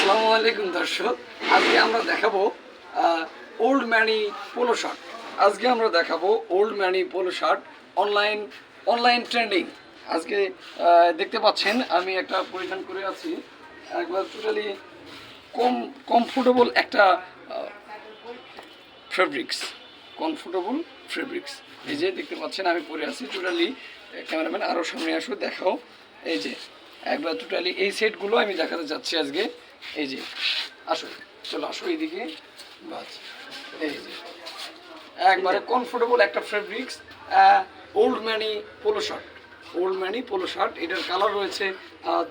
আসসালামু আলাইকুম দর্শক, আজকে আমরা দেখাবো ওল্ড ম্যানি পোলো শার্ট। আজকে আমরা দেখাবো old money polo shirt online trending. আজকে দেখতে পাচ্ছেন আমি একটা পরিধান করে আছি, একবার টোটালি কমফোর্টেবল একটা কমফোর্টেবল ফেব্রিক্স। এই যে দেখতে পাচ্ছেন আমি পরে আছি টোটালি। ক্যামেরাম্যান আরও সামনে আসো, দেখাও। এই যে একবার টোটালি এই সেটগুলো আমি দেখাতে চাচ্ছি আজকে। এই যে আসো, চলো আসো এইদিকে। বাস, এই যে একবারে কমফোর্টেবল একটা fabrics old money polo shirt. এটার কালার রয়েছে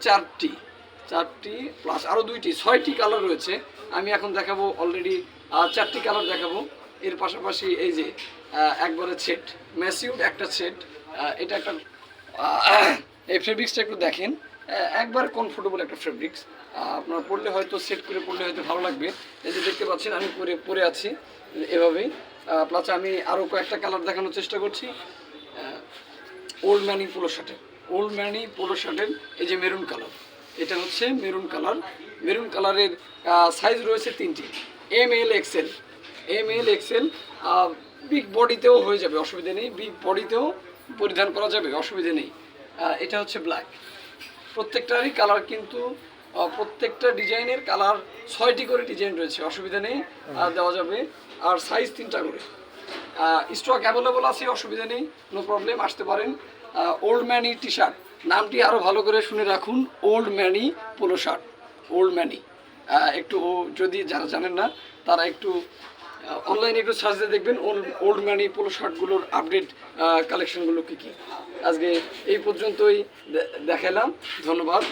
চারটি প্লাস আরও দুইটি, 6টি কালার রয়েছে। আমি এখন দেখাবো অলরেডি 4টি কালার দেখাবো। এর পাশাপাশি এই যে একবারে সেট ম্যাসিউড একটা সেট। এটা একটা এই ফেব্রিক্সটা একটু দেখেন, একবার কমফোর্টেবল একটা ফেব্রিক্স। আপনার পরলে হয়তো সেট করে পরলে হয়তো ভালো লাগবে। এই যে দেখতে পাচ্ছেন আমি পরে আছি এভাবেই। প্লাস আমি আরও কয়েকটা কালার দেখানোর চেষ্টা করছি ওল্ড ম্যানি পোলো শার্টের। এই যে মেরুন কালার, এটা হচ্ছে মেরুন কালারের সাইজ রয়েছে 3টি, এম এল এক্সেল। বিগ বডিতেও হয়ে যাবে, অসুবিধা নেই। বিগ বডিতেও পরিধান করা যাবে, অসুবিধা নেই। এটা হচ্ছে ব্ল্যাক। প্রত্যেকটারই কালার কিন্তু প্রত্যেকটা ডিজাইনের কালার 6টি করে ডিজাইন রয়েছে, অসুবিধা নেই, দেওয়া যাবে। আর সাইজ 3টা করে। স্টক অ্যাভেলেবল আছে, অসুবিধা নেই, নো প্রবলেম, আসতে পারেন। ওল্ড ম্যানি টি শার্ট, নামটি আরও ভালো করে শুনে রাখুন, old money polo shirt. Old money একটু যদি যারা জানেন না তারা একটু অনলাইনে একটু সার্চ দিয়ে দেখবেন ওল্ড ম্যানি পোলো শার্টগুলোর আপডেট কালেকশনগুলো কী কী। আজকে এই পর্যন্তই দেখালাম, ধন্যবাদ।